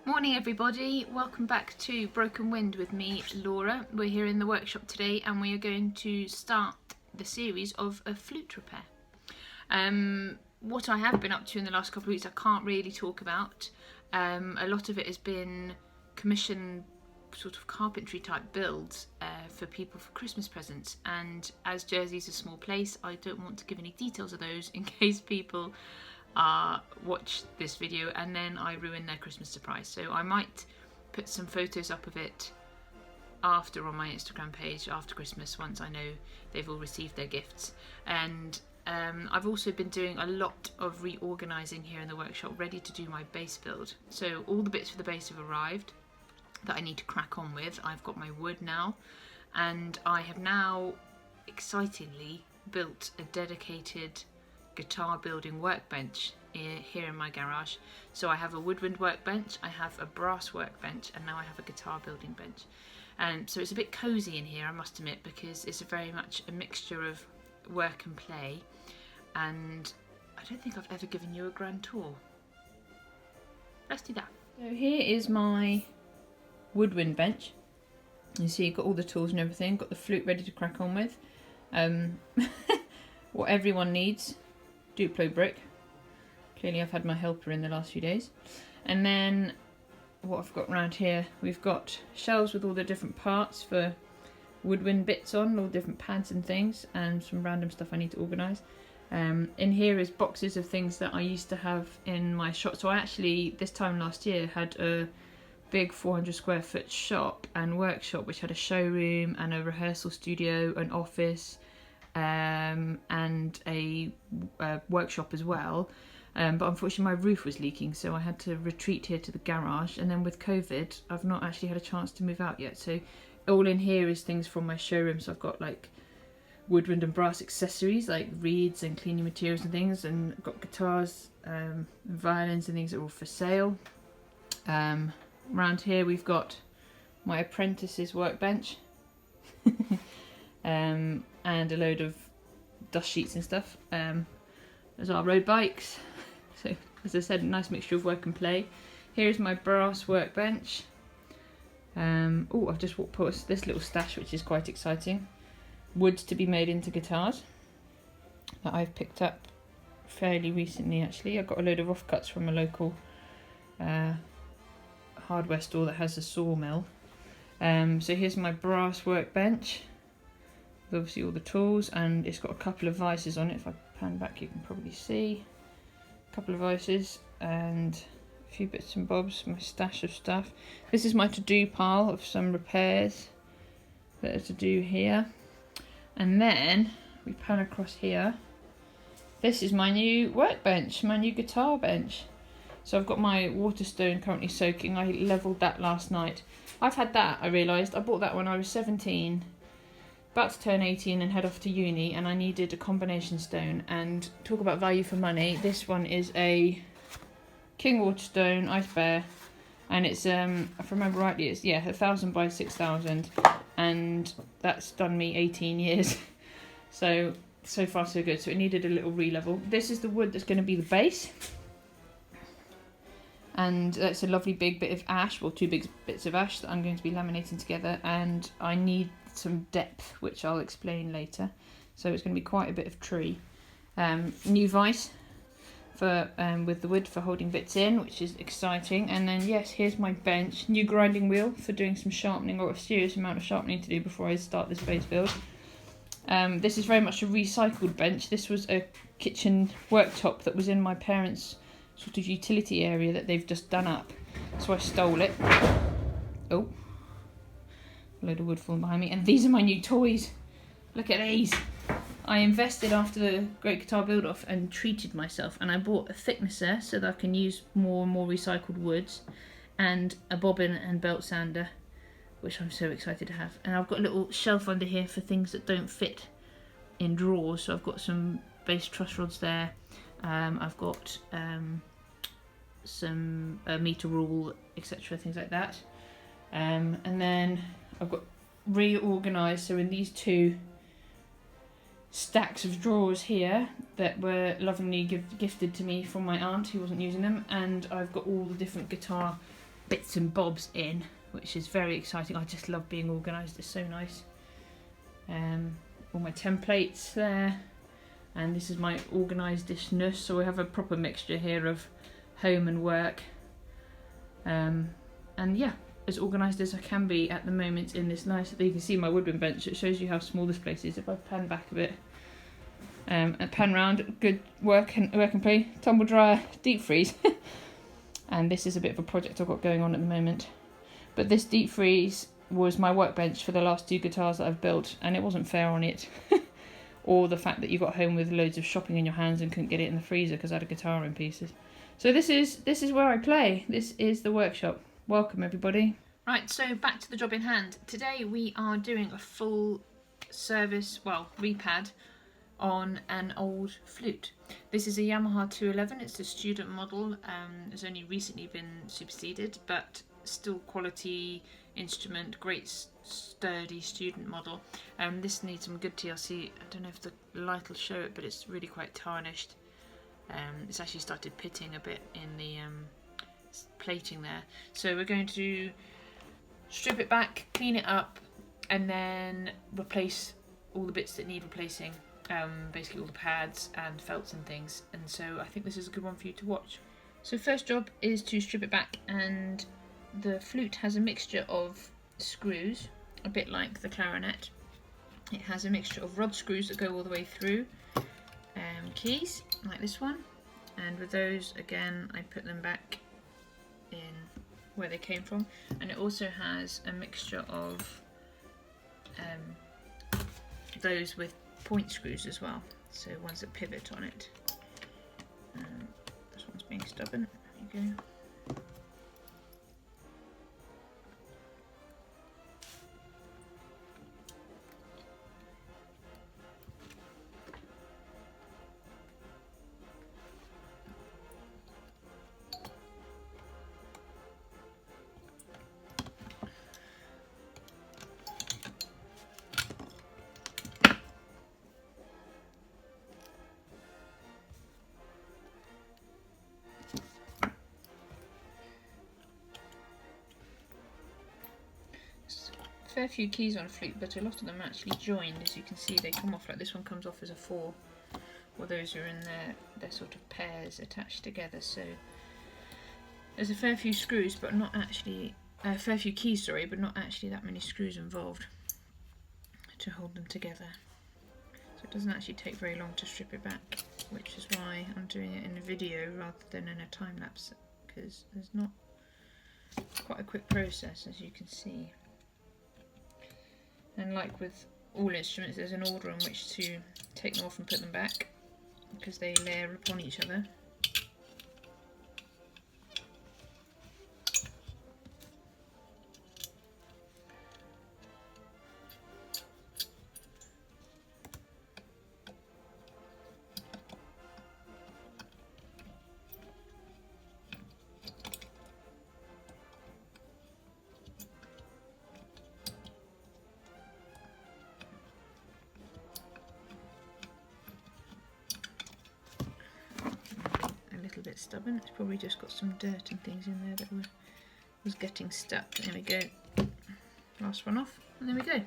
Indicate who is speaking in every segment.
Speaker 1: Morning everybody, welcome back to Broken Wind with me, Laura. We're here in the workshop today and we are going to start the series of a flute repair. What I have been up to in the last couple of weeks I can't really talk about. A lot of it has been commission sort of carpentry type builds for people for Christmas presents, and as Jersey's a small place I don't want to give any details of those in case people watch this video and then I ruin their Christmas surprise. So I might put some photos up of it after on my Instagram page after Christmas once I know they've all received their gifts. And I've also been doing a lot of reorganising here in the workshop, ready to do my base build. So all the bits for the base have arrived that I need to crack on with. I've got my wood now, and I have now excitingly built a dedicated guitar building workbench here in my garage. So I have a woodwind workbench, I have a brass workbench, and now I have a guitar building bench. And so it's a bit cozy in here, I must admit, because it's very much a mixture of work and play. And I don't think I've ever given you a grand tour. Let's do that. So here is my woodwind bench. You see you've got all the tools and everything, got the flute ready to crack on with. What everyone needs: Duplo brick. Clearly I've had my helper in the last few days. And then what I've got around here, we've got shelves with all the different parts for woodwind bits on, all different pads and things, and some random stuff I need to organise. In here is boxes of things that I used to have in my shop. So I actually, this time last year, had a big 400 square foot shop and workshop which had a showroom and a rehearsal studio, an office, and a workshop as well, but unfortunately my roof was leaking, so I had to retreat here to the garage. And then with COVID I've not actually had a chance to move out yet, so all in here is things from my showroom. So I've got like woodwind and brass accessories like reeds and cleaning materials and things, and I've got guitars and violins and things that are all for sale. Around here we've got my apprentice's workbench and a load of dust sheets and stuff. There's our road bikes. So as I said, a nice mixture of work and play. Here's my brass workbench. Oh, I've just put this little stash which is quite exciting. Wood to be made into guitars that I've picked up fairly recently actually. I got a load of offcuts from a local hardware store that has a sawmill. So here's my brass workbench with obviously all the tools, and it's got a couple of vices on it. If I pan back you can probably see a couple of vices and a few bits and bobs, my stash of stuff. This is my to-do pile of some repairs that are to do here. And then we pan across here. This is my new workbench, my new guitar bench. So I've got my Waterstone currently soaking. I levelled that last night. I've had that, I realised. I bought that when I was 17, about to turn 18 and head off to uni, and I needed a combination stone. And talk about value for money, this one is a King Waterstone Ice Bear, and it's if I remember rightly, it's 1,000 by 6,000, and that's done me 18 years. So far so good. So it needed a little re-level. This is the wood that's going to be the base, and that's a lovely big bit of ash, well, two big bits of ash that I'm going to be laminating together, and I need some depth which I'll explain later. So it's going to be quite a bit of tree. New vise for with the wood for holding bits in, which is exciting. And then yes, here's my bench. New grinding wheel for doing some sharpening, or a serious amount of sharpening to do before I start this base build. This is very much a recycled bench. This was a kitchen worktop that was in my parents' sort of utility area that they've just done up, so I stole it. Oh, a load of wood falling behind me. And these are my new toys. Look at these. I invested after the Great Guitar Build Off and treated myself, and I bought a thicknesser so that I can use more and more recycled woods, and a bobbin and belt sander, which I'm so excited to have. And I've got a little shelf under here for things that don't fit in drawers, so I've got some base truss rods there. I've got some meter rule, etc., things like that. And then I've got reorganised, so in these two stacks of drawers here that were lovingly gifted to me from my aunt who wasn't using them, and I've got all the different guitar bits and bobs in, which is very exciting. I just love being organised, it's so nice. All my templates there, and this is my organisedness, so we have a proper mixture here of home and work, and yeah, as organised as I can be at the moment in this nice, you can see my woodwind bench. It shows you how small this place is if I pan back a bit. And pan round, good work and play, tumble dryer, deep freeze. And this is a bit of a project I've got going on at the moment. But this deep freeze was my workbench for the last 2 guitars that I've built, and it wasn't fair on it. Or the fact that you got home with loads of shopping in your hands and couldn't get it in the freezer because I had a guitar in pieces. So this is where I play. This is the workshop. Welcome everybody. Right, so back to the job in hand. Today we are doing a full service, repad on an old flute. This is a Yamaha 211. It's a student model. It's only recently been superseded, but still quality instrument, great sturdy student model. This needs some good TLC. I don't know if the light will show it, but it's really quite tarnished. It's actually started pitting a bit in the plating there. So we're going to strip it back, clean it up, and then replace all the bits that need replacing. Basically all the pads and felts and things. And so I think this is a good one for you to watch. So first job is to strip it back, and the flute has a mixture of screws, a bit like the clarinet. It has a mixture of rod screws that go all the way through, keys like this one, and with those again I put them back in where they came from. And it also has a mixture of those with point screws as well, so ones that pivot on it. This one's being stubborn. There you go. Fair few keys on a flute, but a lot of them are actually joined. As you can see, they come off like this one comes off as a 4, or those are in their sort of pairs attached together. So there's a fair few screws, but not actually a fair few keys, sorry, but not actually that many screws involved to hold them together. So it doesn't actually take very long to strip it back, which is why I'm doing it in a video rather than in a time lapse, because there's not quite a quick process, as you can see. And like with all instruments, there's an order in which to take them off and put them back, because they layer upon each other. Bit stubborn. It's probably just got some dirt and things in there that was getting stuck. There we go. Last one off, and there we go.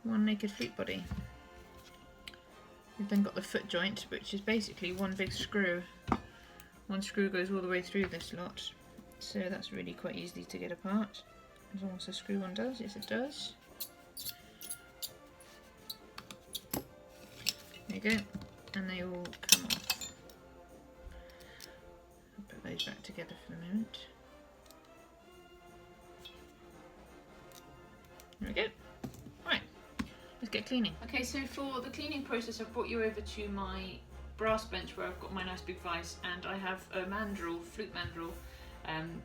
Speaker 1: One naked flute body. We've then got the foot joint, which is basically one big screw. One screw goes all the way through this lot, so that's really quite easy to get apart, as long as the screw one does. Yes, it does. There you go, and they all come off. Those back together for the moment. There we go. Right, let's get cleaning. Okay, so for the cleaning process, I've brought you over to my brass bench where I've got my nice big vise, and I have a mandrel, flute mandrel,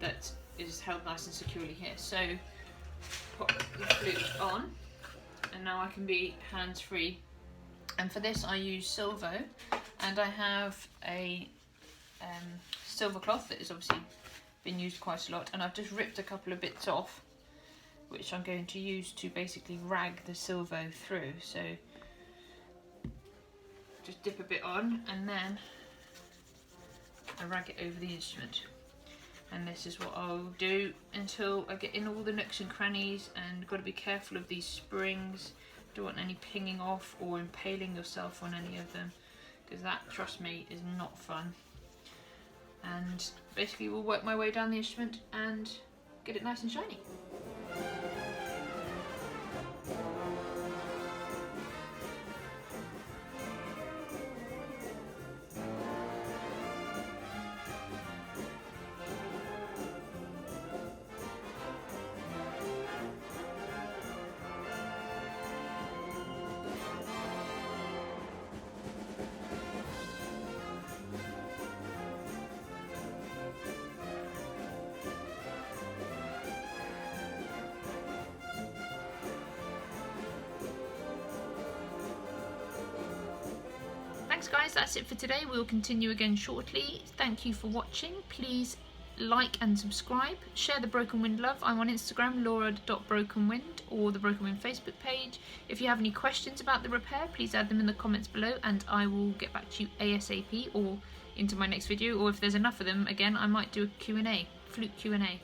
Speaker 1: that is held nice and securely here. So pop the flute on, and now I can be hands-free. And for this I use Silvo, and I have a silver cloth that has obviously been used quite a lot, and I've just ripped a couple of bits off, which I'm going to use to basically rag the Silvo through. So just dip a bit on, and then I rag it over the instrument. and this is what I'll do until I get in all the nooks and crannies. And got to be careful of these springs, don't want any pinging off or impaling yourself on any of them, because that, trust me, is not fun. And basically we'll work my way down the instrument and get it nice and shiny. Thanks guys, that's it for today. We'll continue again shortly. Thank you for watching. Please like and subscribe. Share the Broken Wind love. I'm on Instagram, laura.brokenwind, or the Broken Wind Facebook page. If you have any questions about the repair, please add them in the comments below and I will get back to you ASAP or into my next video. Or if there's enough of them, again, I might do a Q&A, flute Q&A.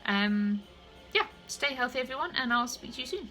Speaker 1: Yeah, stay healthy everyone, and I'll speak to you soon.